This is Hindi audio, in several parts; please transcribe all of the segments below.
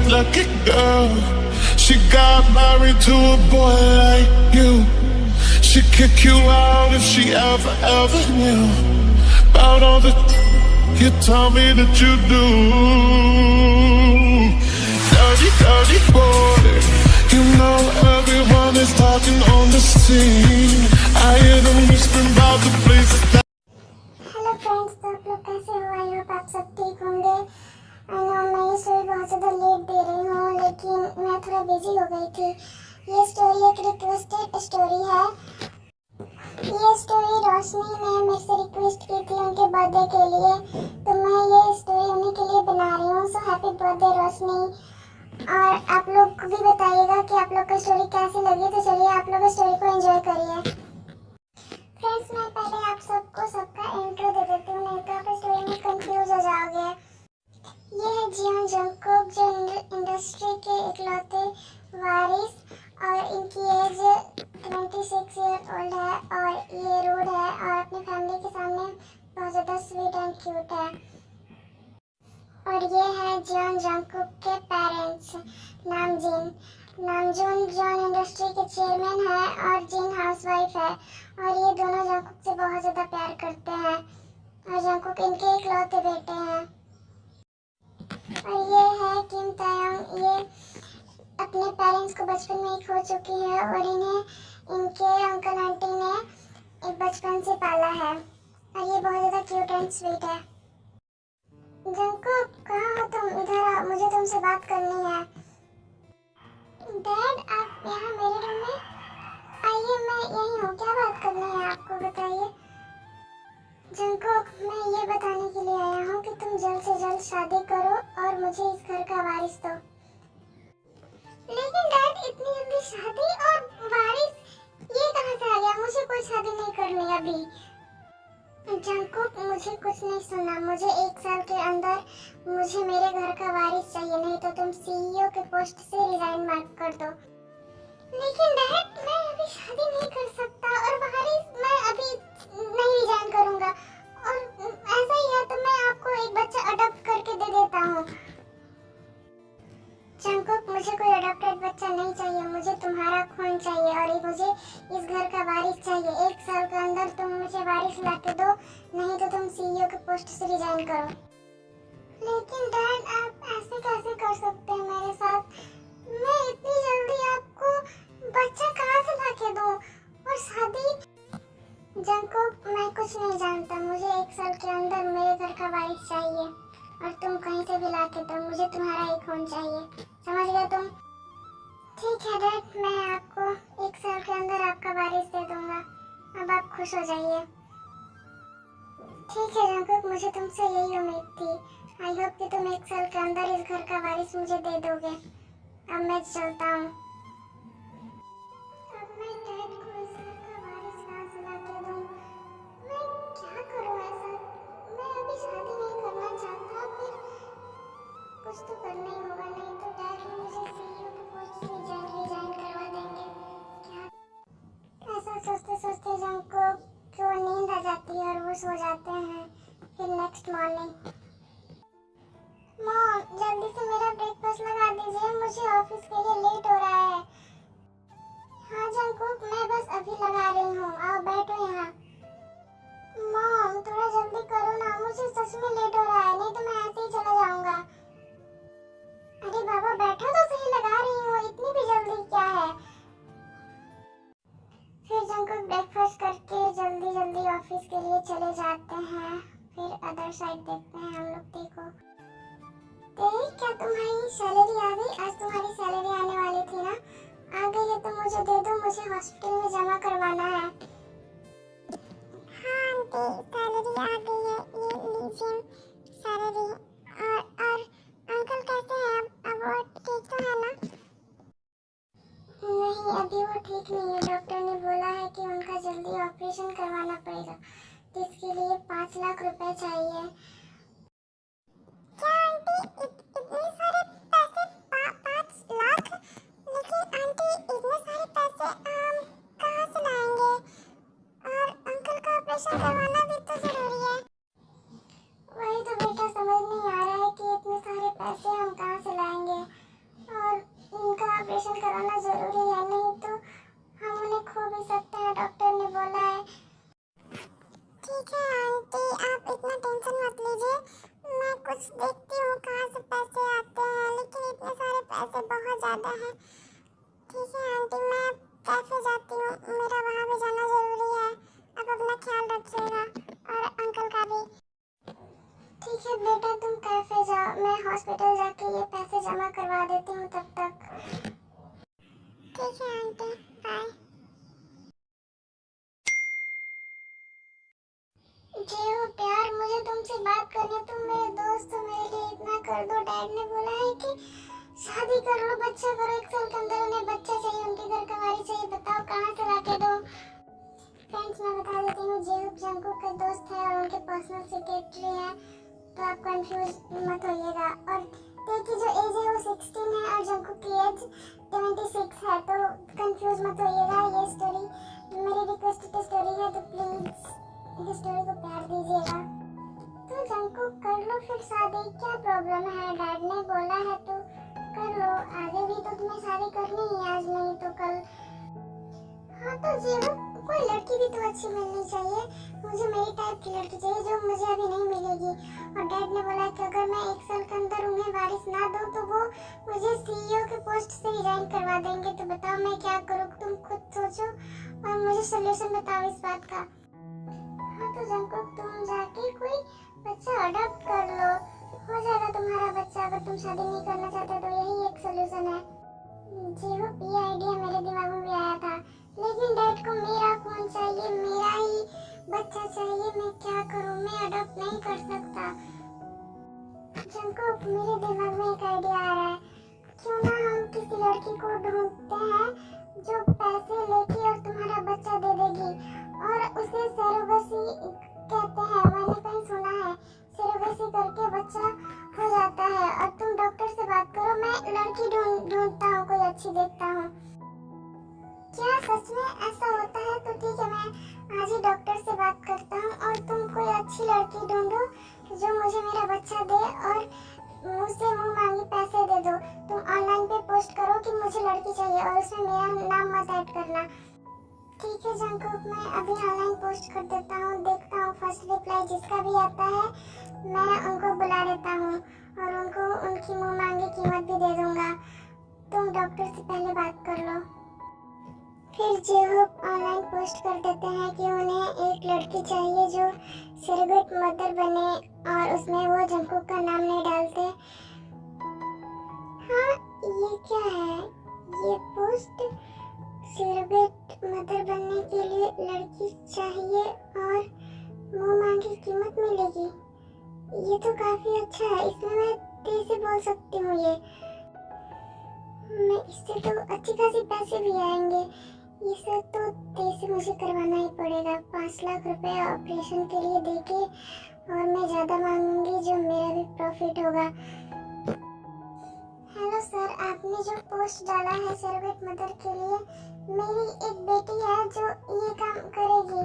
lucky girl. She got married to a boy like you. She'd kick you out if she ever knew about all the you tell me that you do. Dirty, dirty boy. You know everyone is talking on the scene. I hear them whispering about the places that hello friends, तो आप लोग कैसे हो? आई होप आप सब ठीक होंगे। आई नो मैं ये स्टोरी बहुत ज़्यादा लेट दे रही हूँ, लेकिन मैं थोड़ा बिजी हो गई थी। ये स्टोरी एक रिक्वेस्टेड स्टोरी है। ये स्टोरी रोशनी ने मेरे से रिक्वेस्ट की थी उनके बर्थडे के लिए, तो मैं ये स्टोरी उन्हीं के लिए बना रही हूँ। सो हैप्पी बर्थडे रोशनी। और आप लोग को भी बताइएगा कि आप लोग को स्टोरी कैसी लगी। तो चलिए आप लोग स्टोरी को एंजॉय करिए। फ्रेंड्स, मैं पहले आप सबको सबका इंट्रो दे देती हूँ, नहीं तो आप स्टोरी में कंफ्यूज हो जाओगे। ये है जियोन जंगकुक, जो इंडस्ट्री के इकलौते वारिस, और इनकी एज 26 ईयर ओल्ड है, और ये रूड है और अपनी फैमिली के सामने बहुत ज़्यादा स्वीट एंड क्यूट है। और ये है जियोन जंगकुक के पेरेंट्स, नामजून जॉन इंडस्ट्री के चेयरमैन है और जिन हाउसवाइफ है, और ये दोनों जंगकुक से बहुत ज़्यादा प्यार करते हैं और जंगकुक इनके इकलौते बेटे हैं। और ये है किम तायोंग, ये अपने पेरेंट्स को बचपन में ही खो चुकी है और इन्हें इनके अंकल आंटी ने बचपन से पाला है, और ये बहुत ज़्यादा क्यूट एंड स्वीट है। जंगकुक, कहाँ हो तुम? इधर आओ, मुझे तुमसे बात करनी है। डैड, आप यहाँ मेरे रूम में आइए, मैं यहीं हूँ। क्या बात करनी है आपको, बताइए। जंगकुक, मैं ये बताने के लिए आया हूँ कि तुम जल्द से जल्द शादी करो और मुझे इस घर का वारिस दो। लेकिन डैड, इतनी जल्दी शादी और वारिस ये कहाँ से आ गया? मुझे कोई शादी नहीं करनी अभी। जंगकुक, मुझे कुछ नहीं सुनना। मुझे 1 साल के अंदर मुझे मेरे घर का वारिस चाहिए, नहीं तो तुम सीईओ के पोस्ट से रिजाइन मार्क कर दो। लेकिन डैड, मैं अभी शादी नहीं कर सकता और वारिस मैं अभी नहीं रिजाइन करूंगा, और ऐसा ही है तो मैं आपको एक बच्चा अडॉप्ट करके दे देता हूँ। जंगकुक, मुझे कोई अडॉप्टेड बच्चा नहीं चाहिए, मुझे तुम्हारा खून चाहिए और मुझे इस घर का वारिस चाहिए। 1 साल के अंदर तुम मुझे वारिस लाके दो, नहीं तो तुम सीईओ के पोस्ट से रिजाइन करो। लेकिन डैड, आप ऐसे कैसे कर सकते हैं मेरे साथ? मैं इतनी जल्दी आपको बच्चा कहाँ से लाके दूँ और शादी? जंगकुक, मैं कुछ नहीं जानता, मुझे 1 साल के अंदर मेरे घर का वारिस चाहिए, और तुम कहीं से भी लाके दो, मुझे तुम्हारा ही खून चाहिए। समझ गया तुम? ठीक है डैड, मैं आपको 1 साल के अंदर आपका वारिस दे दूंगा। अब आप खुश हो जाइए। ठीक है जंगकुक, मुझे तुमसे यही उम्मीद थी। आई होप कि तुम 1 साल के अंदर इस घर का वारिस मुझे दे दोगे। अब मैं चलता हूँ। अब मैं डैड को इस घर का वारिस कहाँ से लाके दूँ? मैं क्या करूँ ऐसा? मैं अभी शादी नहीं करना चाहता, फिर कुछ तो करना ही होगा, नहीं तो डैड मुझे सीईओ के पोस्ट से रिजाइन करवा देंगे। क्या? ऐसा सोचते सोचते जंगकुक को नींद आ जाती है और वो सो जाते हैं। फिर नेक्स्ट मॉर्निंग, मॉम जल्दी से मेरा ब्रेकफास्ट लगा दीजिए, मुझे ऑफिस के लिए लेट हो रहा है। हाँ जंगकुक, मैं बस अभी लगा रही हूँ, आओ बैठो यहाँ। मॉम थोड़ा जल्दी करो ना, मुझे सच में लेट हो रहा है, नहीं तो मैं ऐसे ही चला जाऊंगा। अरे बाबा बैठो तो सही, लगा रही हूँ, इतनी भी जल्दी क्या है? फिर जंगकुक ब्रेकफास्ट करके जल्दी जल्दी ऑफिस के लिए चले जाते हैं। फिर अदर साइड देखते हैं हम लोग। देखो क्या तुम्हारी सैलरी आ गई? आज तुम्हारी सैलरी आने वाली थी ना, आ गई है तो मुझे दे दो, मुझे हॉस्पिटल में जमा करवाना है। हाँ आंटी, सैलरी आ गई है, ये लीजिए सैलरी। और अंकल कैसे हैं? अब वो ठीक तो है ना? नहीं, अभी वो ठीक नहीं है। डॉक्टर ने बोला है कि उनका जल्दी ऑपरेशन करवाना पड़ेगा, जिसके लिए 5 लाख रुपए चाहिए। क्या आंटी, इतने सारे पैसे? 5 लाख? लेकिन आंटी इतने सारे पैसे कहाँ से लाएंगे? और अंकल का ऑपरेशन करवाना भी तो जरूरी है। वही तो बेटा समझ नहीं आ रहा है कि इतने सारे पैसे हम कहाँ से लाएंगे। ऑपरेशन कराना जरूरी है, नहीं तो हम उन्हें खो भी सकते हैं, डॉक्टर ने बोला है। ठीक है आंटी, आप इतना टेंशन मत लीजिए, मैं कुछ देखती हूँ कहाँ से पैसे आते हैं, लेकिन इतने सारे पैसे बहुत ज़्यादा हैं। ठीक है आंटी, मैं कैफे जाती हूँ, मेरा वहाँ भी जाना ज़रूरी है। आप अपना ख्याल रखिएगा और अंकल का भी। ठीक है बेटा, तुम कैफे जाओ, मैं हॉस्पिटल जाके ये पैसे जमा करवा देती हूँ तब तक। ठीक है आंटी, बाय। जी हो प्यार, मुझे तुमसे बात करनी, तुम मेरे दोस्त हो, मेरे लिए इतना कर दो। डैड ने बोला है कि शादी कर लो, बच्चा करो, 1 साल के अंदर उन्हें बच्चा चाहिए, उनकी घर कवारी चाहिए, बताओ कहाँ से लाके दो। फ्रेंड्स मैं बता देती हूँ, जेहूब जंकुक का दोस्त है और उनके पर्सनल सेक्रेटरी है, तो आप कंफ्यूज मत होइएगा। और देखिए जो एज है वो 16 है और जंकुक की एज 26 है, तो कंफ्यूज मत होइएगा। ये स्टोरी मेरी रिक्वेस्टेड स्टोरी है, तो प्लीज इस स्टोरी को प्यार दीजिएगा। तो जंकुक कर लो फिर शादी, क्या प्रॉब्लम है, डैड ने बोला है तो कर लो। आगे भी तो तुम्हें शादी करनी ही, आज नहीं तो कल। हाँ तो जेहूब, कोई लड़की भी तो अच्छी मिलनी चाहिए, मुझे मेरी टाइप की लड़की चाहिए जो मुझे अभी नहीं मिलेगी। और डैड ने बोला कि अगर मैं 1 साल के अंदर उन्हें वारिस ना दूं तो वो मुझे सीईओ के पोस्ट से रिजाइन करवा देंगे। तो बताओ मैं क्या करूँ, तुम खुद सोचो और मुझे सोल्यूशन बताओ इस बात का। हाँ तो जंकुक, तुम जाके कोई बच्चा अडॉप्ट कर लो, हो जाएगा तुम्हारा बच्चा। अगर तुम शादी नहीं करना चाहते तो यही एक सोल्यूशन है। जेहूब ये आइडिया मेरे दिमाग में भी आया था, लेकिन डैड को मेरा खून चाहिए, मेरा ही बच्चा चाहिए, मैं क्या करूँ, मैं अडॉप्ट नहीं कर सकता। जंकुक मेरे दिमाग में एक आइडिया आ रहा है, क्यों ना हम किसी लड़की को ढूंढते हैं जो पैसे लेके और तुम्हारा बच्चा दे देगी, और उसे सरोगेसी कहते हैं, मैंने कहीं सुना है। सरोगेसी करके बच्चा हो जाता है। और तुम डॉक्टर से बात करो, मैं लड़की ढूंढता हूँ, कोई अच्छी देखता हूँ। क्या सच में ऐसा होता है? तो ठीक है, मैं आज ही डॉक्टर से बात करता हूँ और तुम कोई अच्छी लड़की ढूंढो जो मुझे मेरा बच्चा दे और मुझसे मुंह मांगी पैसे दे दो। तुम ऑनलाइन पे पोस्ट करो कि मुझे लड़की चाहिए और उसमें मेरा नाम मत ऐड करना। ठीक है जंकुक, मैं अभी ऑनलाइन पोस्ट कर देता हूँ, देखता हूँ फर्स्ट रिप्लाई जिसका भी आता है मैं उनको बुला लेता हूँ और उनको उनकी मुंह मांगी कीमत भी दे दूंगा। तुम डॉक्टर से पहले बात कर लो। फिर जेहूब ऑनलाइन पोस्ट कर देते हैं कि उन्हें एक लड़की चाहिए जो सरोगेट मदर बने और उसमें वो जंकुक का नाम नहीं डालते। हाँ ये क्या है, ये पोस्ट सरोगेट मदर बनने के लिए लड़की चाहिए और मुंह मांगी कीमत मिलेगी, ये तो काफी अच्छा है, इसमें मैं तेज से बोल सकती हूँ। ये मैं इससे तो अच्छी खासी पैसे भी आएंगे, इसे तो तेज से मुझे करवाना ही पड़ेगा। 5 लाख रुपए ऑपरेशन के लिए देके और मैं ज्यादा मांगूंगी जो मेरा भी प्रॉफिट होगा। हेलो सर, आपने जो पोस्ट डाला है सरोगेट मदर के लिए, मेरी एक बेटी है जो ये काम करेगी,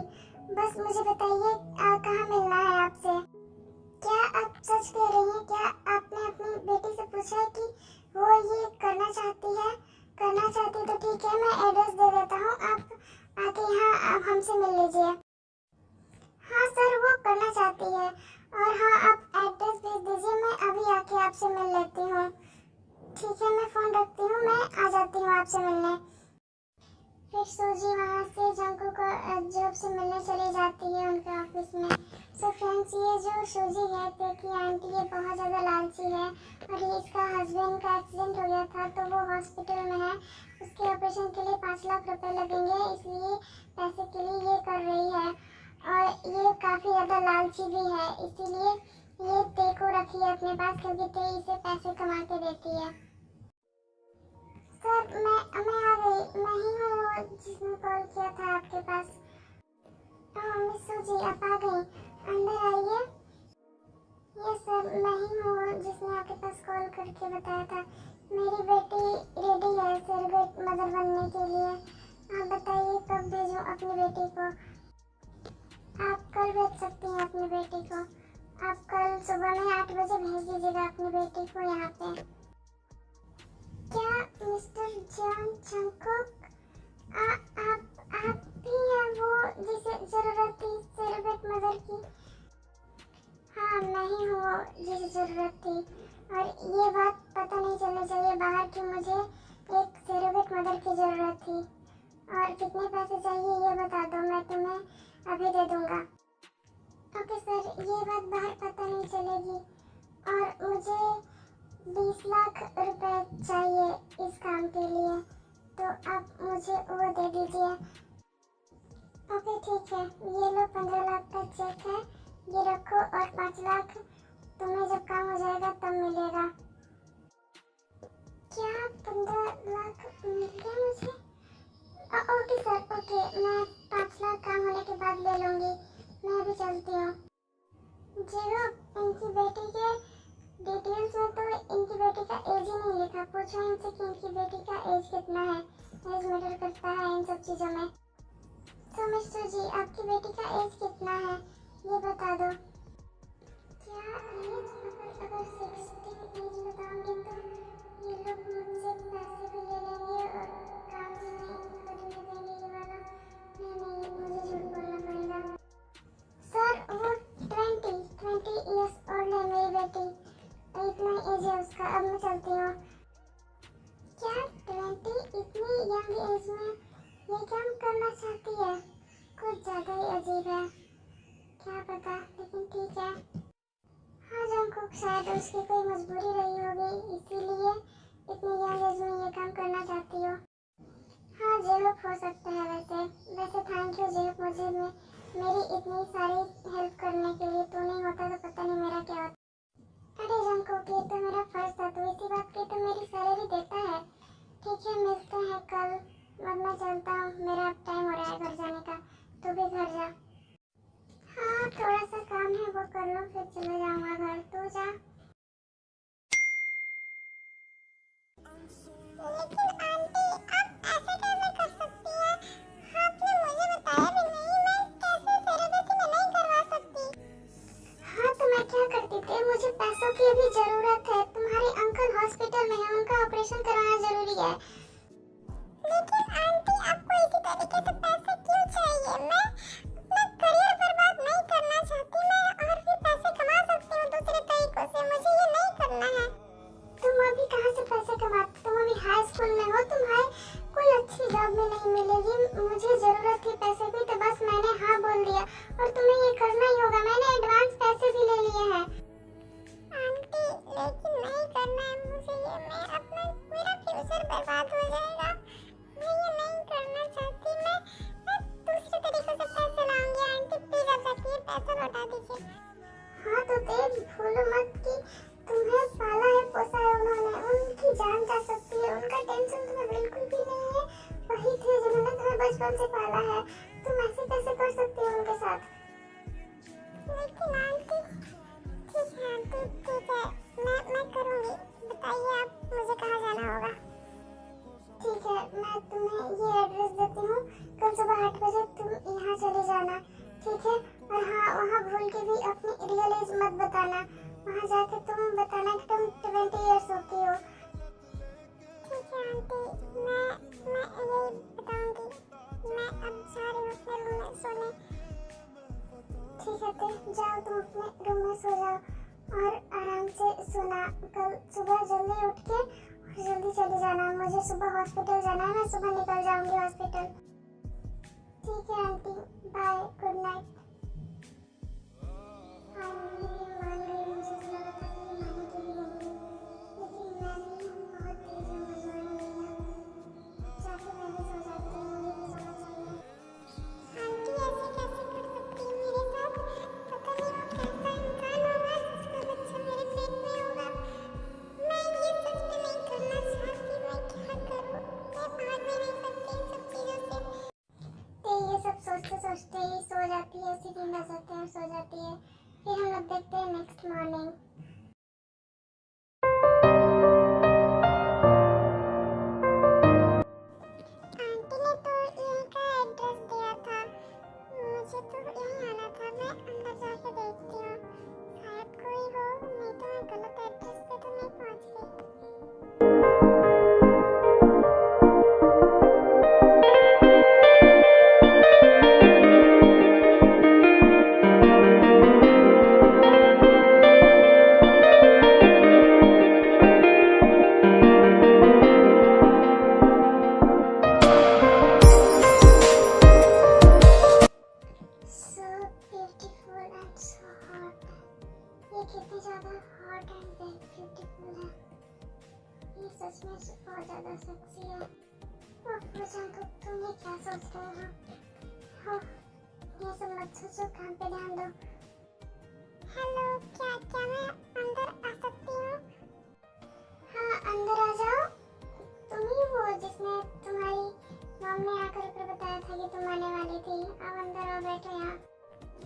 बस मुझे बताइए कहाँ मिलना है आपसे। क्या आप सच कह रही हैं? क्या आपने अपनी बेटी से पूछा है कि वो ये करना चाहती है? करना चाहती तो ठीक है, मैं एड्रेस दे देता हूँ, आप आके यहाँ आप हमसे मिल लीजिए। हाँ सर, वो करना चाहती है और हाँ आप एड्रेस भेज दीजिए, मैं अभी आके आपसे मिल लेती हूँ। ठीक है, मैं फोन रखती हूँ, मैं आ जाती हूँ आपसे मिलने। फिर सूजी वहाँ से जंकुक को जॉब से मिलने चली जाती है उनके ऑफिस में। सो फ्रेंड्स, ये जो सूजी है देखिए आंटी, ये बहुत ज़्यादा लालची है और ये इसका हस्बैंड का एक्सीडेंट हो गया था तो वो हॉस्पिटल में है, उसके ऑपरेशन के लिए 5 लाख रुपए लगेंगे, इसलिए पैसे के लिए ये कर रही है। और ये काफ़ी ज़्यादा लालची भी है, इसीलिए ये ते को रखी है अपने पास क्योंकि ते इसे पैसे कमा के देती है। सर मैं आ गई, मैं ही हूँ जिसने कॉल किया था आपके पास। मिस सूजी आप आ गई, अंदर आइए। यस सर, मैं ही हूँ जिसने आपके पास कॉल करके बताया था। मेरी बेटी रेडी है सरोगेट मदर बनने के लिए, आप बताइए कब भेजूँ अपनी बेटी को? आप कल भेज सकती हैं अपनी बेटी को, आप कल सुबह में 8 बजे भेज दीजिएगा अपनी बेटी को यहाँ पे। क्या मिस्टर जॉन जंगकुक आप ही हैं वो जिसे जरूरत थी सरोगेट मदर की? हाँ, मैं ही हूँ वो जिसे जरूरत थी। और ये बात पता नहीं चलनी चाहिए बाहर कि मुझे एक सरोगेट मदर की जरूरत थी। और कितने पैसे चाहिए ये बता दो, मैं तुम्हें अभी दे दूंगा। ओके सर, ये बात बाहर पता नहीं चलेगी। और मुझे 20 लाख रुपए चाहिए इस काम के लिए, तो आप मुझे वो दे दीजिए। ओके ठीक है, ये लो 15 लाख का चेक है, ये रखो। और 5 लाख तुम्हें जब काम हो जाएगा तब मिलेगा। क्या 15 लाख मिल गया मुझे? ओके सर, ओके, मैं 5 लाख काम होने के बाद ले लूँगी। मैं अभी चलती हूँ। जीरो, इनकी बेटी के डिटेल्स में तो इनकी बेटी का एज ही नहीं लिखा। पूछो इनसे कि इनकी बेटी का एज कितना है। एज मैटर करता है इन सब चीज़ों में। तो मिस्टर जी, आपकी बेटी का एज कितना है ये बता दो। क्या एज? अगर 16 एज बताऊंगी तो ये लोग मुझसे पैसे भी ले लेंगे और काम भी नहीं करने देंगे ये वाला। नहीं, मुझे झूठ बोलना पड़ेगा। सर, वो 20 इयर्स ओल्ड है मेरी बेटी, इतना एज है उसका। अब मैं चलती हूँ। क्या 20 इतनी यंग एज में ये काम करना चाहती है? कुछ ज़्यादा ही अजीब है, क्या पता, लेकिन ठीक है। हाँ जंगकुक, शायद उसकी कोई मजबूरी रही होगी, इसीलिए इतनी यंग एज में ये काम करना चाहती हो। हाँ जेहोप, हो सकता है। वैसे थैंक यू जेहोप, मुझे मेरी इतनी सारी हेल्प करने के लिए। तू नहीं होता तो पता नहीं मेरा क्या होता। अरे जंगकुक, ये तो मेरा फर्ज था, तो इसी बात की तो मेरी सैलरी देता है। ठीक है, मिलते हैं कल। अब मैं चलता हूँ, मेरा अब टाइम हो रहा है घर जाने का। तू भी घर जा। हाँ, थोड़ा सा काम है वो कर लो, फिर चले जाऊँगा घर। तू जा। लेकिन आंटी, आप ऐसे कैसे कर सकती हैं? आपने मुझे बताया भी नहीं, मैं कैसे सरोगेसी में नहीं करवा सकती? हाँ तो मैं क्या करती थी, मुझे पैसों की अभी जरूरत है। तुम्हारे अंकल हॉस्पिटल में हैं, उनका ऑपरेशन करवाना जरूरी है। लेकिन आंटी, आपको इसी तरीके से पैसे क्यों चाहिए? मैं करियर बर्बाद नहीं करना चाहती। मैं और भी पैसे कमा सकती हूँ दूसरे तरीकों से, मुझे ये नहीं करना है। तुम अभी कहाँ से पैसे कमाते? तुम अभी हाई स्कूल में हो, तुम्हारे कोई अच्छी जॉब में नहीं मिलेगी। मुझे जरूरत थी पैसे की, तो बस मैंने हाँ बोल दिया, और तुम्हें ये करना ही होगा। मैंने एडवांस पैसे भी ले लिए हैं। आंटी, लेकिन नहीं करना है मुझे ये। मेरा फ्यूचर बर्बाद हो जाएगा। मैं ये नहीं करना चाहती। मैं दूसरे तरीके से पैसे लाऊंगी। आंटी प्लीज, आप जाके पैसा लौटा दीजिए। हाँ तो देख, भूलो मत कि तुम्हें पाला है, पोसा है उन्होंने। उनकी जान जा सकती है, उनका टेंशन तुम्हें बिल्कुल भी नहीं है। वही थे जिन्होंने तुम्हें बचपन से पाला है। तुम ऐसे कैसे कर सकती हो उनके साथ? लेकिन आंटी, ठीक है आंटी, ठीक है, मैं करूँगी। बताइए आप, मुझे कहाँ जाना होगा? ठीक है, मैं तुम्हें ये एड्रेस देती हूँ। कल सुबह 8 बजे तुम यहाँ चले जाना, ठीक है? और हाँ, वहाँ भूल के भी अपनी रियल एज मत बताना। वहाँ जाके तुम बताना कि तुम 20 इयर्स होती हो। ठीक है आंटी, मैं यही बताऊँगी। मैं अब जा रही हूँ अपने रूम में सोने। ठीक है, तो जाओ, तुम अपने रूम में सो जाओ और आराम से सोना। कल सुबह जल्दी उठ के और जल्दी चले जाना। मुझे सुबह हॉस्पिटल जाना है, मैं सुबह निकल जाऊंगी हॉस्पिटल। ठीक है aunty, bye, good night. Finally मान गई। मुझे तो लगा था कि ये मानेगी भी नहीं, लेकिन मैं भी बहुत तेज हूँ मजबूरी में। जाके मैं भी सो जाती हूँ, मुझे भी सोना चाहिए। आंटी ऐसे कैसे कर सकती है मेरे साथ? पता नहीं वो कैसा इंसान होगा जिसका बच्चा मेरे पेट में होगा। मैं ये सच में नहीं करना चाहती। मैं क्या करूँ? मैं बाद में नहीं सच में बहुत ज़्यादा सेक्सी है। वो जंगकुक, तुम ये क्या सोच रहे हो? ये सब मत सोचो, काम पे ध्यान दो। हेलो, क्या मैं अंदर आ सकती हूँ? हाँ, अंदर आ जाओ। तुम ही वो जिसने तुम्हारी मॉम ने आकर ऊपर बताया था कि तुम आने वाली थी। अब अंदर आओ, बैठो यहाँ।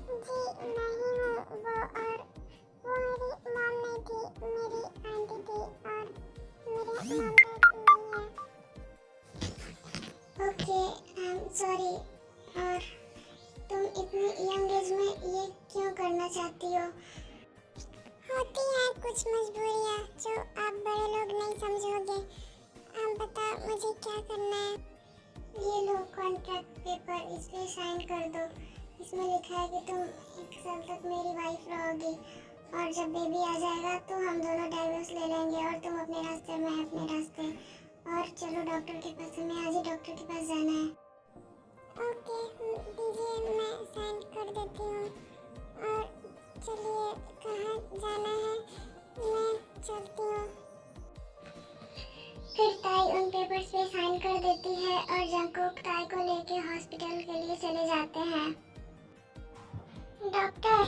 जी मैं ही हूँ वो, और वो मेरी मॉम नहीं थी, मेरी आंटी थी, और मेरे मॉम डैड नहीं है। Okay, I am sorry. और तुम इतनी यंग एज में ये क्यों करना चाहती हो? होती है कुछ मजबूरियाँ जो आप बड़े लोग नहीं समझोगे। आप बताओ मुझे क्या करना है? ये लो कॉन्ट्रैक्ट पेपर, इस पे साइन कर दो। इसमें लिखा है कि तुम 1 साल तक मेरी वाइफ रहोगी, और जब बेबी आ जाएगा तो हम दोनों डाइवोर्स ले लेंगे, और तुम अपने रास्ते, मैं अपने रास्ते। और चलो डॉक्टर के पास, हमें आज ही डॉक्टर के पास जाना है। ओके दीजिए, मैं साइन कर देती हूँ। और चलिए, कहाँ जाना है? मैं चलती हूँ। फिर ताई उन पेपर्स पे साइन कर देती है और जंगकुक ताई को लेके हॉस्पिटल के लिए चले जाते हैं। डॉक्टर,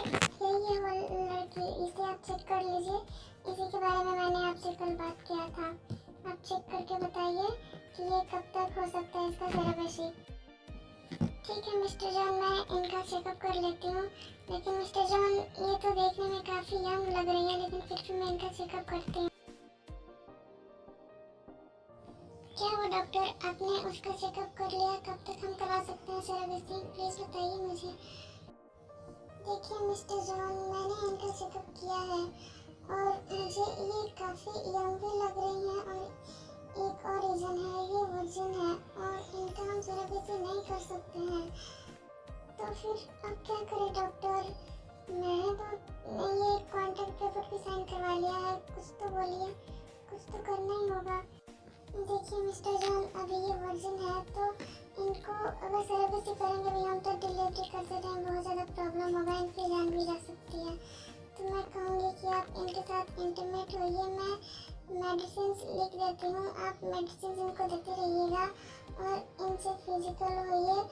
यही है वो लड़की, इसे आप चेक कर लीजिए। इसी के बारे में मैंने आपसे कल बात किया था। आप चेक करके बताइए कि ये कब तक हो सकता है इसका सेरेब्रेसी। ठीक है मिस्टर जॉन, मैं इनका चेकअप कर लेती हूँ। लेकिन मिस्टर जॉन, ये तो देखने में काफ़ी यंग लग रही है, लेकिन फिर भी मैं इनका चेकअप करती हूँ। क्या हुआ डॉक्टर, आपने उसका चेकअप कर लिया? कब तक हम करा सकते हैं सेरेब्रेसी? प्लीज़ बताइए मुझे। देखिए मिस्टर जॉन, मैंने इनका चेकअप किया है और मुझे ये काफ़ी यंग भी लग रही हैं, और एक और रीज़न है, ये वर्जिन है और इनका हम सेरेब्रेसी नहीं कर सकते हैं। तो फिर अब क्या करें डॉक्टर? मैंने तो ये कॉन्ट्रैक्ट पेपर भी साइन करवा लिया है, कुछ तो बोलिए, कुछ तो करना ही होगा। देखिए मिस्टर जॉन, अभी ये वर्जिन है तो इनको अगर सेरेब्रेसी करेंगे भी हम तो डिलीवरी करते टाइम बहुत ज़्यादा प्रॉब्लम होगा, इनकी जान भी जा सकती है। तो मैं कहूँगी कि आप इनके साथ इंटीमेट होइए। मैं मेडिसिन लिख देती हूँ, आप मेडिसिन इनको देते रहिएगा और इनसे फिजिकल होइए,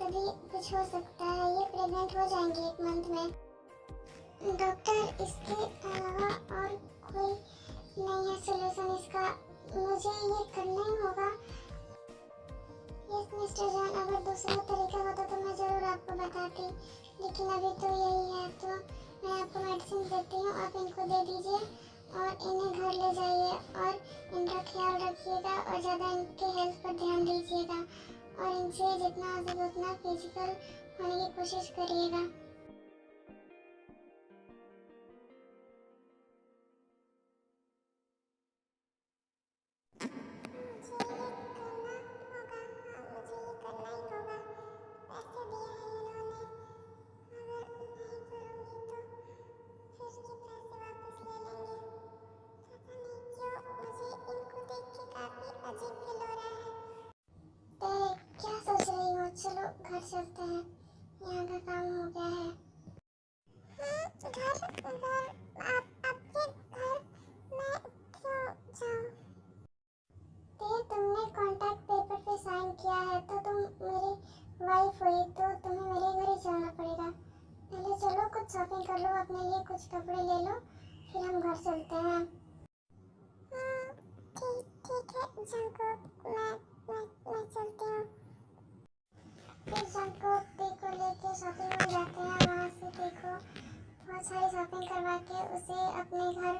तभी कुछ हो सकता है। ये प्रेग्नेंट हो जाएंगे 1 मंथ में। डॉक्टर, इसके अलावा और कोई नहीं है सोल्यूशन इसका? मुझे ये करना ही होगा। यस मिस्टर जॉन, अगर दूसरा तरीका होता तो मैं ज़रूर आपको बताती, लेकिन अभी तो यही है। तो मैं आपको मेडिसिन देती हूँ, आप इनको दे दीजिए और इन्हें घर ले जाइए और इनका ख्याल रखिएगा और ज़्यादा इनके हेल्थ पर ध्यान दीजिएगा और इनसे जितना हो सके उतना फिजिकल होने की कोशिश करिएगा। चलो घर चलते हैं, यहाँ का काम हो गया है। घर आपके घर मैं क्यों जाऊँ? तुमने कॉन्ट्रैक्ट पेपर पे साइन किया है तो तुम मेरी वाइफ हुई, तो तुम्हें मेरे घर ही चलना पड़ेगा। पहले चलो कुछ शॉपिंग कर लो, अपने लिए कुछ कपड़े ले लो, फिर हम घर चलते हैं। ठीक है जंगकुक, मैं चलती हूँ। फिर जंगकुक को लेके शॉपिंग में जाते हैं। वहाँ से देखो बहुत सारी शॉपिंग करवा के उसे अपने घर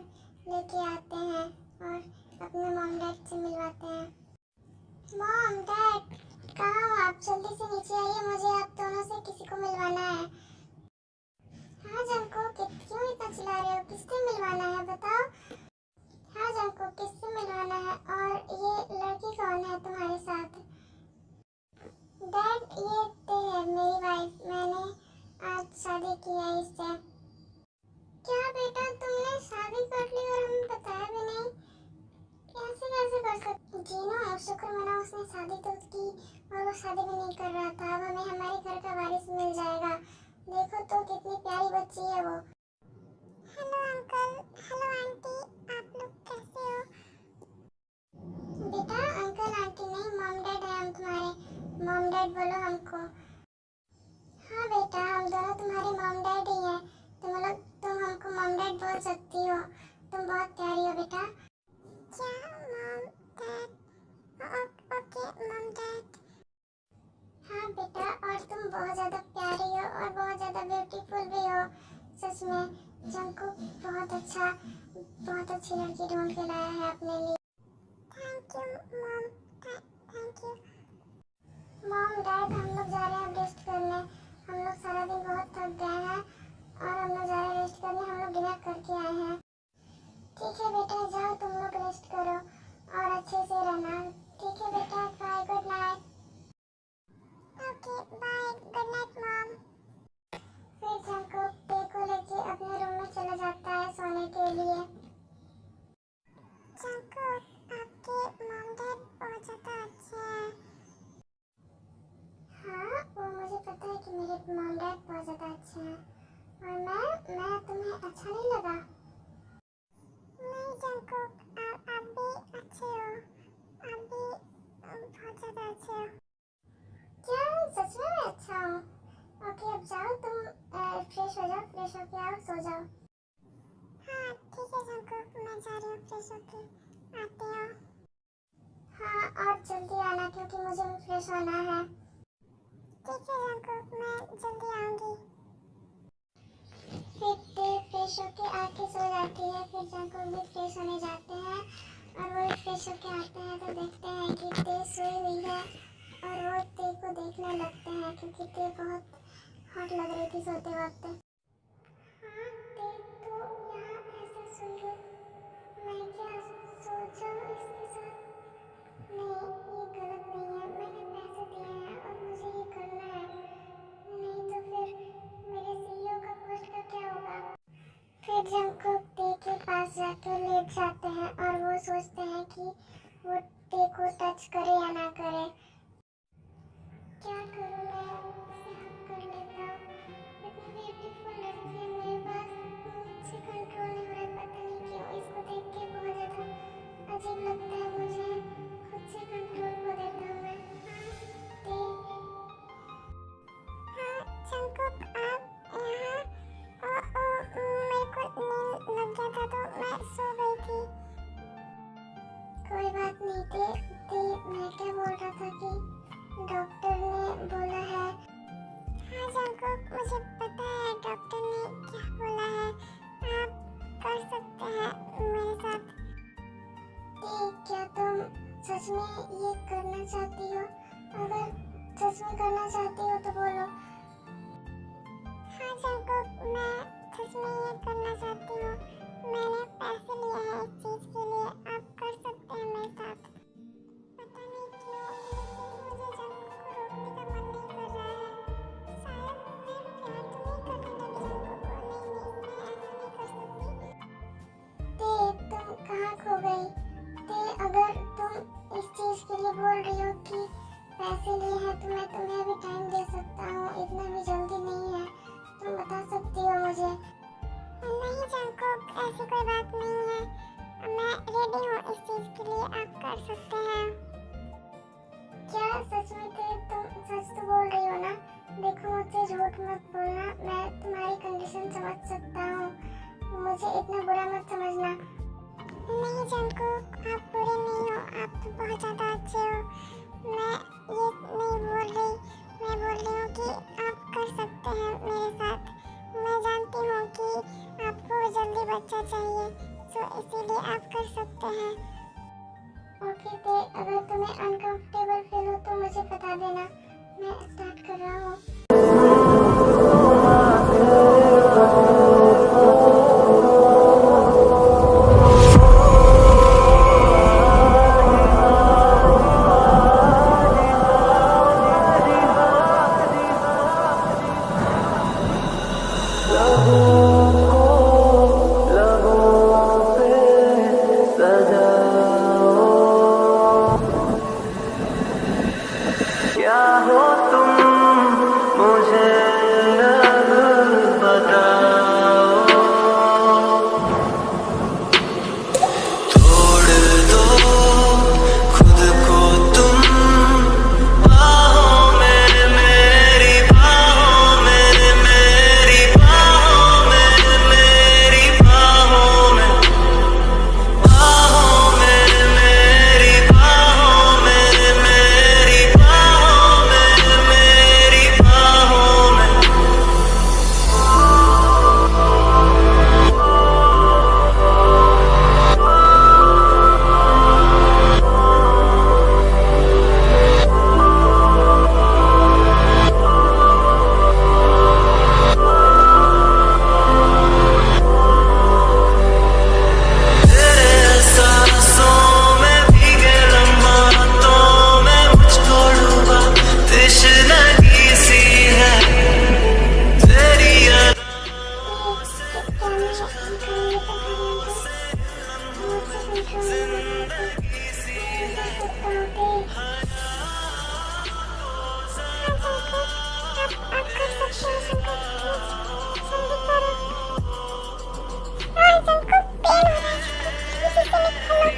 लेके आते हैं और अपने मॉम डैड से मिलवाते हैं। मॉम डैड, कहाँ हो आप? जल्दी से नीचे आइए, मुझे आप दोनों से किसी को मिलवाना है। हाँ जंगकुक, क्यों इतना चिल्ला रहे हो? किससे मिलवाना है बताओ? हाँ जंगकुक, किससे मिलवाना है? और ये लड़की कौन है तुम्हारे साथ? डैड, ये है मेरी वाइफ, मैंने आज शादी की है इससे। क्या बेटा, तुमने शादी कर ली और हमें बताया भी नहीं? कैसे कर सकती? जीनो, शुक्र मनाओ, उसने शादी तो की और वो शादी भी नहीं कर रहा था। अब हमें हमारे घर का वारिस मिल जाएगा। देखो तो कितनी प्यारी बच्ची है वो। हेलो अंकल, हेलो आंटी, आप लोग कैसे हो? डैड बोलो हमको। हाँ बेटा, हम दोनों तुम्हारे मॉम डैड ही हैं। तुम हमको मॉम डैड बोल सकती हो। तुम बहुत प्यारी हो बेटा। क्या mom dad? Okay mom dad. हाँ बेटा, और तुम बहुत ज़्यादा प्यारी हो और बहुत ज़्यादा ब्यूटीफुल भी हो। सच में जंगकुक बहुत अच्छी लड़की ढूंढ के लाया है अपने लिए। Thank you mom dad, thank you. Mom dad, हम लोग जा रहे हैं अब रेस्ट करने। हम लोग सारा दिन बहुत थक गए हैं और हम लोग जा रहे हैं रेस्ट करने। हम लोग डिनर करके आए हैं। ठीक है बेटा, जाओ तुम लोग रेस्ट करो और अच्छे से रहना। ठीक है बेटा, bye, good night. Okay bye, good night mom. फिर जंगकुक टे को लेके अपने रूम में चला जाता है सोने के लिए। जंगकुक, आपके मॉम डैड बहुत ज़्यादा अच्छे हैं। हाँ, वो मुझे पता है कि मेरे मॉम डैड बहुत ज़्यादा अच्छे हैं। और मैं तुम्हें अच्छा नहीं लगा? नहीं जंगकुक, आप भी अच्छे हो। आप भी बहुत ज़्यादा अच्छे हो। क्या सच में मैं अच्छा हूँ? ओके, अब जाओ तुम फ्रेश हो जाओ, फ्रेश होके आओ, सो जाओ। हाँ ठीक है जंगकुक, मैं जा रही हूँ फ्रेश होके। आते हो? हाँ, और जल्दी आना क्योंकि मुझे भी फ्रेश होना है। ठीक है जंगकुक, मैं जल्दी आऊँगी। फिर टे फ्रेश होके आके सो जाती है। फिर जंगकुक भी फ्रेश होने जाते हैं और वो फ्रेश होके आते हैं तो देखते हैं कि टे सोई हुई है और वो टे को देखने लगते हैं क्योंकि टे बहुत हॉट लग रही थी सोते वक्त। हाँ, टे तो यहाँ ऐसे सोई है। मैं क्या सो जाऊँ इसके साथ? नहीं, ये गलत नहीं है। मैंने पैसे दिए हैं और मुझे ये करना है। नहीं तो फिर मेरे सीईओ का पोस्ट का क्या होगा? फिर जंगकुक टे के पास जाकर लेट जाते हैं और वो सोचते हैं कि वो टे को टच करे या ना करे। क्या करूँ मैं? इसे हक कर लेता हूँ। इतनी ब्यूटीफुल लड़की है मेरे पास, मुझसे कंट्रोल नहीं हो रहा। पता नहीं क्यों इसको देख के बहुत ज़्यादा अजीब लगता है मुझे। खुद से कंट्रोल खो देता हूँ मैं। हाँ जंगकुक, आप यहाँ? मेरे को नींद लग गया था तो मैं सो गई थी। कोई बात नहीं टे, मैं क्या बोल रहा था कि डॉक्टर ने बोला है। हाँ जंगकुक, मुझे पता है डॉक्टर ने क्या बोला है। आप कर सकते हैं मेरे साथ। क्या तुम सच में ये करना चाहती हो? अगर सच में करना चाहती हो तो बोलो। हाँ जंगकुक, मैं सच में ये करना चाहती हूँ। मैंने पैसे लिए हैं इस चीज़ के लिए। आप कर सकते हैं मेरे साथ। पता नहीं क्यों लेकिन मुझे जंगकुक को रोकने का मन नहीं कर रहा है। शायद मैं प्यार तो नहीं करने लगी जंगकुक को। नहीं, मैं ऐसा नहीं कर सकती। तुम कहाँ खो गई? अगर तुम इस चीज़ के लिए बोल रही हो कि पैसे लिए हैं तो मैं तुम्हें भी टाइम दे सकता हूँ। इतना भी जल्दी नहीं है, तुम बता सकती हो मुझे। नहीं जंगकुक, ऐसी कोई बात नहीं है। मैं रेडी हूँ इस चीज़ के लिए। आप कर सकते हैं। क्या सच में तुम सच तो बोल रही हो ना? देखो मुझसे झूठ मत बोलना। मैं तुम्हारी कंडीशन समझ सकता हूँ, मुझे इतना बुरा मत समझना। नहीं जंगकुक, आप बुरे नहीं हो। आप तो बहुत ज़्यादा अच्छे हो। मैं ये नहीं बोल रही। मैं बोल रही हूँ कि आप कर सकते हैं मेरे साथ। मैं जानती हूँ कि आपको जल्दी बच्चा चाहिए, तो इसीलिए आप कर सकते हैं। ओके टे, अगर तुम्हें अनकंफर्टेबल फील हो तो मुझे बता देना। मैं स्टार्ट कर रहा हूँ। क्या हो तुम मुझे नहीं दे सकता हूँ ते। हाँ जंकुक, आप कर सकते हो जंकुक, प्लीज जल्दी करो। हाँ जंकुक, पेन हो रहा है जंकुक, प्लीज इसे निकालो।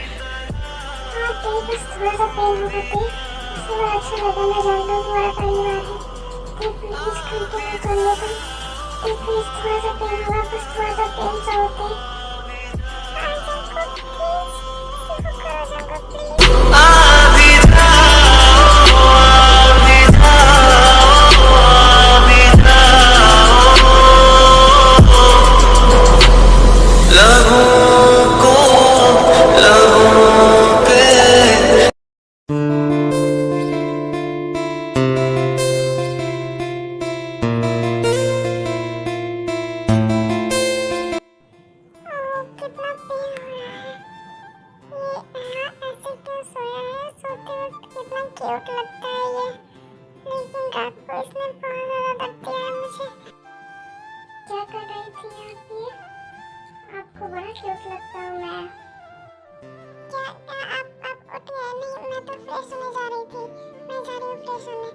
हाँ ते, बस थोड़ा सा पेन होगा ते, उसके बाद अच्छा लगा। मैं जानता हूँ तुम्हारा परिवार है ते, प्लीज कंटिन्यू कर लो तुम ते, प्लीज थोड़ा सा पेन होगा, बस थोड़ा सा पेन सा होते। हाँ जंकुक प्लीज, इसे वो करो जंकुक प्लीज। कितना पेन हो रहा है ये। हाँ ऐसे क्यों सोया है, सोते वक्त कितना क्यूट लगता है ये, लेकिन रात को इसने बहुत ज्यादा दर्द दिया है मुझे। क्या कर रही थी आप ये? आपको बड़ा क्यूट लगता हूँ मैं। क्या आप उठ गए? नहीं, मैं तो फ्रेश होने जा रही थी, मैं जा रही हूँ फ्रेश होने।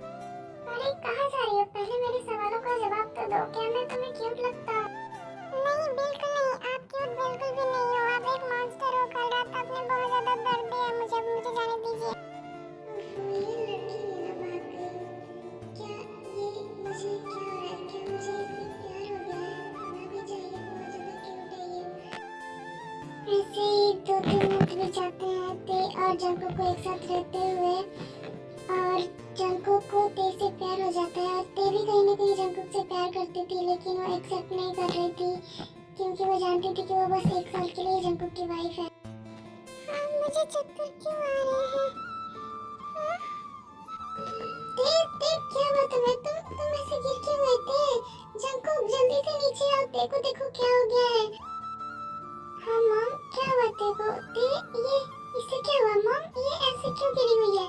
अरे कहाँ जा रही हो? पहले मेरे सवालों का जवाब तो दो, क्या मैं तुम्हें क्यूट लगता हूँ? नहीं बिल्कुल नहीं, आप क्यूट बिल्कुल भी नहीं हो, आप एक मॉन्स्टर हो। कल रात आपने बहुत ज्यादा दर्द दिया मुझे, अब मुझे जाने दीजिए। ये लड़की मेरा भाग गई। क्या ये मुझे क्या हो रहा है? क्या मुझे इससे प्यार हो गया है? होना भी चाहिए, बहुत ज्यादा क्यूट है ये। ऐसे ही 2-3 मिनट भी जाते हैं ते और जंकुक को एक साथ रहते हुए, और जंकुक को ते से प्यार हो जाता है। और ते भी कहीं ना कहीं जंकुक से प्यार करती थी, लेकिन वो एक्सेप्ट नहीं कर रही थी क्योंकि वो जानती थी कि वो बस 1 साल के लिए जंकुक की वाइफ है। हाँ मुझे चक्कर क्यों आ रहे हैं? हाँ? ते क्या हुआ तुम्हें? तुम ऐसे गिर क्यों गए ते? जंकुक जल्दी से नीचे आओ, ते को देखो क्या हो गया है। हाँ मॉम, क्या हुआ ते को? ते ये इससे क्या हुआ मॉम? ये ऐसे क्यों गिरी हुई है?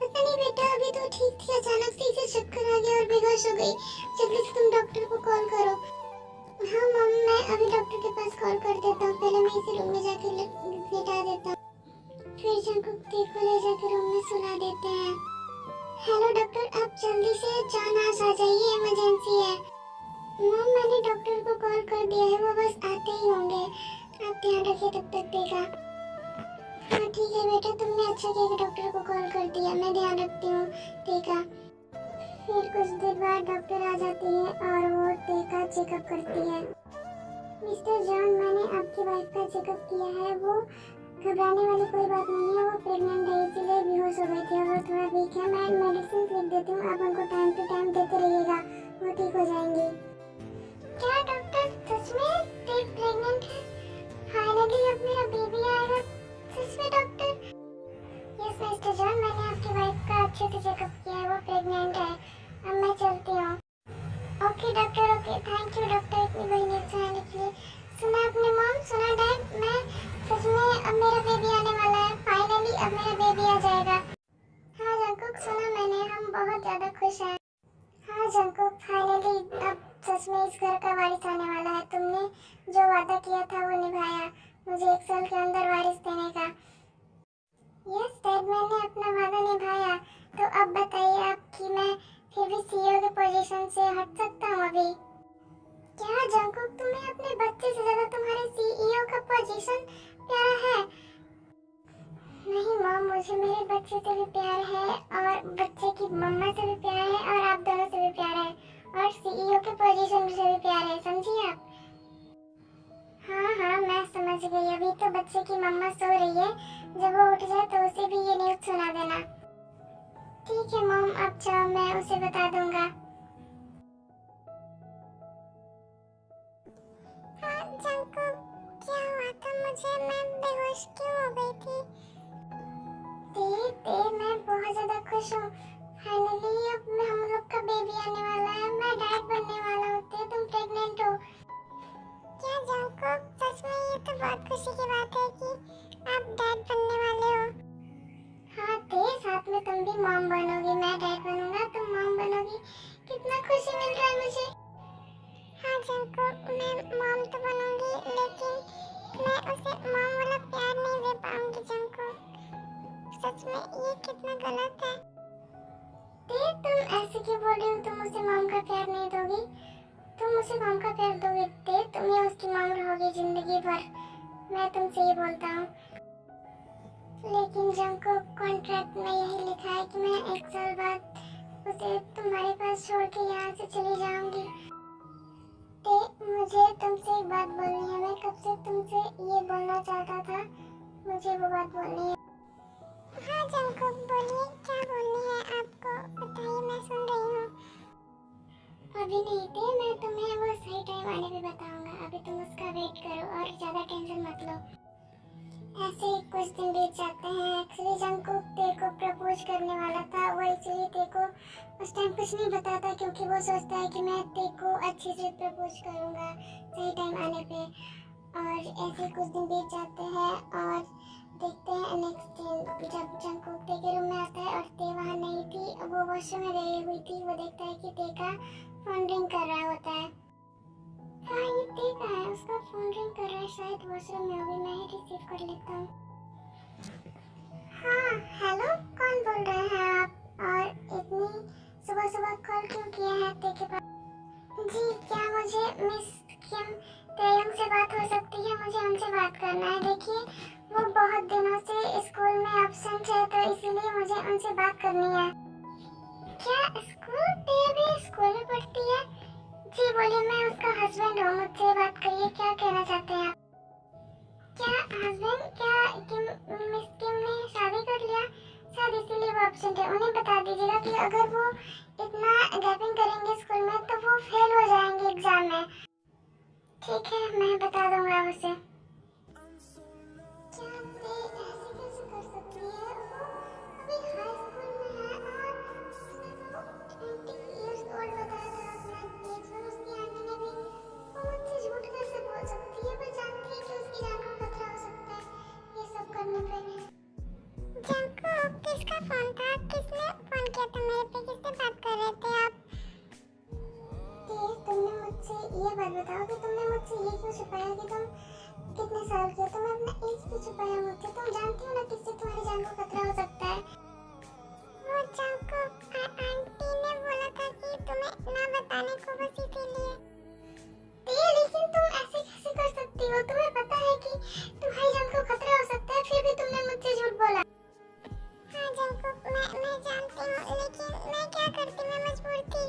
पता नहीं बेटा, अभी तो ठीक थी, अचानक से इसे चक्कर आ गया और बेहोश हो गई। जल्दी से तुम डॉक्टर को कॉल करो। हाँ मम्मी, मैं अभी डॉक्टर के पास कॉल कर देता हूँ, पहले मैं इसे रूम में जाकर लेटा देता हूँ, फिर जंकुक ते को ले जाकर रूम में सुला देते हैं। हेलो डॉक्टर, आप जल्दी से जान आ जाइए, इमरजेंसी है। मॉम मैंने डॉक्टर को कॉल कर दिया है, वो बस आते ही होंगे, आप ध्यान रखिए तब तक देगा। हाँ ठीक है बेटा, तुमने अच्छा किया कि डॉक्टर को कॉल कर दिया, मैं ध्यान रखती हूँ टीका। फिर कुछ देर बाद डॉक्टर आ जाती है और वो टीका चेकअप करती है। मिस्टर जॉन, मैंने आपकी वाइफ का चेकअप किया है, वो घबराने वाली कोई बात नहीं है, वो प्रेग्नेंट है इसीलिए बेहोश हो गई थी और वो थोड़ा वीक है। मैं मेडिसिन लिख देती हूँ, आप उनको टाइम टू टाइम देते रहिएगा, वो ठीक हो जाएंगी। क्या डॉक्टर सच में प्रेग्नेंट है? फाइनली अब मेरा बेबी आएगा, सच में डॉक्टर? यस मिस्टर जॉन, मैंने आपकी वाइफ का अच्छे से चेकअप किया है, वो प्रेग्नेंट है। अब मैं चलती हूँ। Okay doctor, okay, thank you doctor इतनी बड़ी न्यूज़ सुनाने के लिए। सुना आपने मॉम, सुना डैड, मैं सच में अब मेरा बेबी आने वाला है, फाइनली अब मेरा बेबी आ जाएगा। हाँ जंकुक, सुना मैंने, हम बहुत ज़्यादा खुश हैं। हाँ जंकुक, फाइनली अब सच में इस घर का वारिस आने वाला है। तुमने जो वादा किया था वो निभाया, मुझे 1 साल के अंदर वारिस देने का। यस डैड, मैंने अपना वादा निभाया। तो अब बताइए आप कि मैं फिर भी सीईओ के पोजीशन से हट सकता हूँ अभी? क्या जंकुक, तुम्हें अपने बच्चे से ज्यादा तुम्हारे सीईओ का पोजीशन प्यारा है? नहीं मॉम, मुझे मेरे बच्चे से भी प्यार है और बच्चे की मम्मा से भी प्यार है और आप दोनों से भी प्यार है और सीईओ के पोजीशन से भी प्यार है, समझिए आप? हाँ मैं समझ गई। अभी तो बच्चे की मम्मा सो रही है, जब वो उठ जाए तो उसे भी ये न्यूज़ सुना देना। ठीक है मॉम, अब जाओ, मैं उसे बता दूंगा। हाँ जंकुक, क्या हुआ था मुझे? मैं बेहोश क्यों हो गई थी? ते मैं बहुत ज्यादा खुश हूँ, फाइनली अब हम लोग का बेबी आने वाला है, मैं डैड बनने वाला हूँ। तुम प्रेग्नेंट हो? क्या जंकुक, सच में ये तो बहुत खुशी की बात है कि आप डैड बनने वाले हो। हाँ ते, साथ में तुम भी मॉम बनोगी, मैं डैड बनूंगा, तुम मॉम बनोगी, कितना खुशी मिल रहा है मुझे। हाँ जंकुक, मैं मॉम तो बनूंगी, लेकिन मैं उसे मॉम वाला प्यार नहीं दे पाऊंगी सच में ये कितना गलत है। तुम ऐसे क्यों बोल रही हो? तुम मुझे मॉम का प्यार नहीं दोगी? तुम मुझे मॉम का प्यार दोगे? तुम ही उसकी मॉम रहोगी जिंदगी भर। मैं तुमसे ये बोलता हूँ। लेकिन जंगकुक, कॉन्ट्रैक्ट में यही लिखा है कि मैं 1 साल बाद उसे तुम्हारे पास छोड़ के यहाँ से चली जाऊंगी। मुझे तुमसे एक बात बोलनी है। मैं कब से तुमसे ये बोलना चाहता था। मुझे वो बात बोलनी है। हाँ जंगकुक, बोलिए, क्या बोलनी है आपको? बताइए, मैं सुन रही हूँ। अभी नहीं थे, मैं तुम्हें वो सही टाइम आने पे बताऊंगा। अभी तुम उसका वेट करो और ज्यादा टेंशन मत लो। ऐसे ही कुछ दिन बीत जाते हैं। एक्चुअली जंगकुक तेरे को प्रपोज करने वाला था। वो इसलिए तेरे को उस टाइम कुछ नहीं बताता क्योंकि वो सोचता है कि मैं तेरे को अच्छे से प्रपोज करूंगा सही टाइम आने पे। और ऐसे कुछ दिन बीत जाते हैं और देखते हैं नेक्स्ट दिन जब जंगकुक ते के रूम में आता है और ते वहाँ नहीं थी, वो वॉशरूम में गई हुई थी। वो देखता है कि ते का फोन रिंग कर रहा होता है। हाँ, ये ते का है, उसका फोन रिंग कर रहा है, शायद वॉशरूम में होगी। मैं ही रिसीव कर लेता हूँ। हाँ हेलो, कौन बोल रहे हैं आप? और इतनी सुबह सुबह कॉल क्यों किए हैं ते के पास? जी, क्या मुझे मिस किम तेयंग से बात हो सकती है? मुझे उनसे बात करना है। देखिए, वो बहुत दिनों से स्कूल में एब्सेंट है, तो इसीलिए मुझे उनसे बात करनी है। क्या स्कूल? ते भी स्कूल में पढ़ती है? जी बोलिए, मैं उसका हस्बैंड हूँ, मुझसे बात करिए। क्या कहना चाहते हैं आप? क्या हस्बैंड? क्या मिस किम ने शादी कर लिया? शायद इसीलिए वो एब्सेंट है। उन्हें बता दीजिएगा कि अगर वो इतना गैपिंग करेंगे स्कूल में तो वो फेल हो जाएंगे एग्जाम में। ठीक है, मैं बता दूंगा उसे। क्या ते ऐसे कैसे कर सकती है? वो अभी हाई स्कूल में है और उसने तो 20 इयर्स ओल्ड बताया था अपना एज। और उसकी आंटी ने भी, वो मुझसे झूठ कैसे बोल सकती है? वो जानती है कि उसकी जान को खतरा हो सकता है ये सब करने पे। जंगकुक, किसका फोन था? किसने फोन किया था मेरे पे? किससे बात कर रहे थे आप? तुमने मुझसे ये बात बताओ कि तुमने मुझसे ये क्यों छुपाया कि तुम कितने साल के हो? तुमने अपना एज क्यों छुपाया मुझसे? तुम जानती हो ना किससे तुम्हारी जान को खतरा हो सकता है। वो जंगकुक, आंटी ने बोला था कि तुम्हें ना बताने को, बस इसीलिए। लेकिन तुम ऐसे कैसे कर सकती हो? तुम्हें पता है कि तुम्हारी जान को खतरा हो सकता है, फिर भी तुमने मुझसे झूठ बोला। हाँ जंगकुक, मैं जानती हूँ, लेकिन मैं क्या करती, मैं मजबूर थी।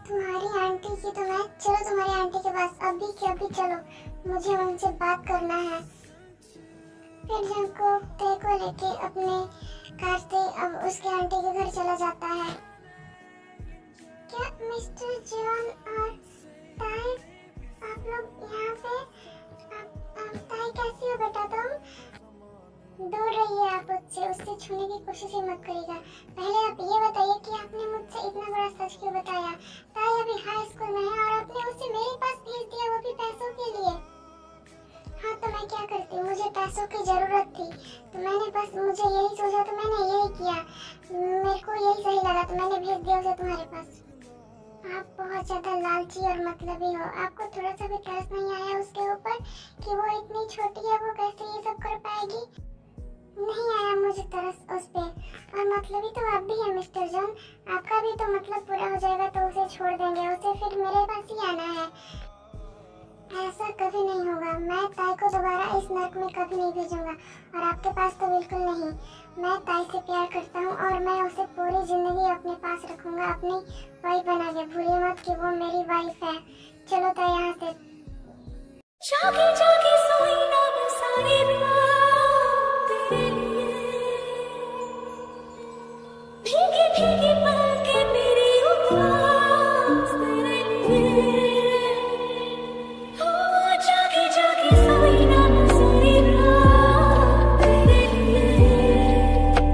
तुम्हारी आंटी की तो मैं, चलो तुम्हारी आंटी के पास अभी के अभी चलो, मुझे उनसे बात करना है। फिर जंगकुक ते को लेके अपने कार से अब उसके आंटी के घर चला जाता है। क्या मिस्टर जॉन और ताई, आप लोग यहाँ पे? ताई कैसी हो बेटा तुम? दूर रहिए आप उससे छूने की कोशिश ही मत करिएगा। पहले आप ये बताइए कि आपने मुझसे इतना बड़ा सच क्यों बताया? ताई अभी हाई स्कूल में है और आपने उसे मेरे पास भेज दिया, वो भी पैसों के लिए। हाँ तो मैं क्या करती, मुझे पैसों की जरूरत थी तो मैंने बस, मुझे यही सोचा तो मैंने यही किया। मेरे को यही सही लगा तो मैंने भेज दिया उसे तुम्हारे पास। आप बहुत ज्यादा लालची और मतलबी हो। आपको थोड़ा सा भी तरस नहीं आया उसके ऊपर कि वो इतनी छोटी है, वो कैसे ये सब कर पाएगी? नहीं आया मुझे तरस उस पे। और मतलबी तो आप भी हैं मिस्टर जॉन। आपका भी तो मतलब पूरा हो जाएगा तो उसे छोड़ देंगे, उसे फिर मेरे पास ही आना है। ऐसा कभी नहीं होगा। मैं ताई को दोबारा इस नर्क में कभी नहीं भेजूंगा और आपके पास तो बिल्कुल नहीं। मैं ताई से प्यार करता हूँ और मैं उसे पूरी जिंदगी अपने पास रखूंगा, अपनी वाइफ बना के। भूलिए मत कि वो मेरी वाइफ है। चलो ताई यहाँ से। जागे जागे सोई ना मैं सारी रात तेरे लिए, भीगे भीगे पलके मेरी उदास तेरे लिए। हो जागे जागे सोई ना मैं सारी रात तेरे लिए,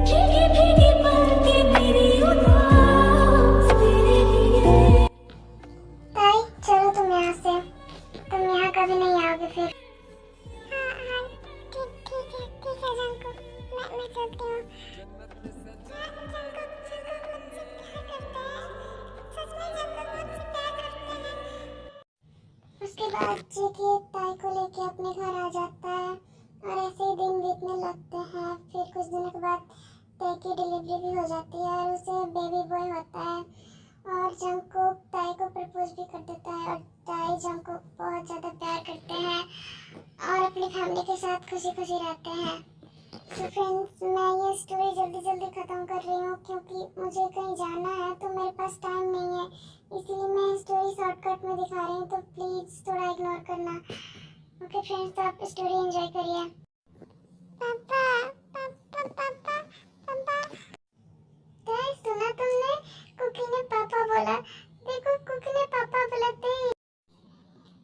भीगे भीगे पलके मेरी उदास तेरे लिए। ताई चलो तुम यहाँ से, तुम यहाँ कभी नहीं आओगे फिर। हाँ ठीक है जंगकुक, मैं चलती हूँ। उसके बाद जेके ताई को लेके अपने घर आ जाता है और ऐसे ही दिन बीतने लगते हैं। फिर कुछ दिनों के बाद ताई की डिलीवरी भी हो जाती है और उसे बेबी बॉय होता है और जंगकुक ताई को प्रपोज भी कर देता है और ताई जंगकुक बहुत ज़्यादा प्यार करते हैं और अपनी फैमिली के साथ खुशी खुशी रहते हैं। तो फ्रेंड्स, मैं ये स्टोरी जल्दी जल्दी ख़त्म कर रही हूँ क्योंकि मुझे कहीं जाना है तो मेरे पास टाइम नहीं है, इसीलिए मैं स्टोरी शॉर्टकट में दिखा रही हूँ, तो प्लीज़ थोड़ा इग्नोर करना। ओके फ्रेंड्स, तो आप स्टोरी एंजॉय करिए। पापा पापा पापा पापा, ताई सुना तुमने? कुकी ने पापा बोला। देखो कुकी ने पापा बुलाते हैं।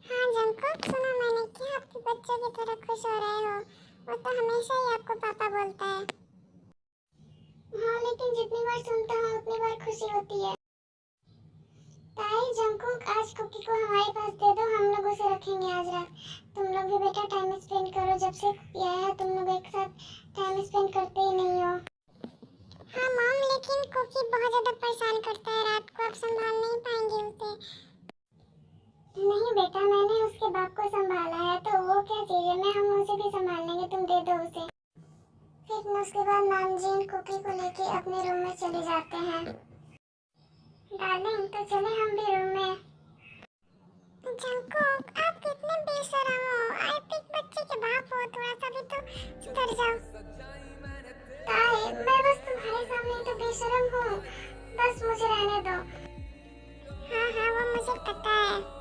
हाँ जंगकुक, सुना मैंने कि आपके बच्चे की तरह खुश हो रहे हो। वो तो हमेशा ही आपको पापा बोलता है। हाँ लेकिन जितनी बार सुनता हूँ उतनी बार खुशी होती है। ताई जंगकुक, आज कुकी को हमारे पास दे दो, हम लोग उसे रखेंगे आज रात। तुम लोग भी बेटा टाइम स्पेंड करो, जब से कुकी आया है तुम लोग एक साथ टाइम स्पेंड करते ही नहीं हो। हाँ मॉम, लेकिन कुकी बहुत ज्यादा परेशान करता है, रात को आप संभाल नहीं पाएंगे उसे। नहीं बेटा, मैंने उसके बाप को संभाला है तो वो क्या चीज है, मैं हम उसे भी संभाल लेंगे, तुम दे दो उसे। फिर उसके बाद नामजीन कुकी को लेके अपने रूम में चले जाते हैं। डार्लिंग, तो चले हम भी रूम में। जंगकुक, आप कितने बेशरम हो, आप एक बच्चे के बाप हो, थोड़ा सा भी तो सुधर जाओ। ताई, मैं बस तुम्हारे सामने तो बेशरम हूँ, बस मुझे रहने दो। हाँ हाँ, वो मुझे पता है।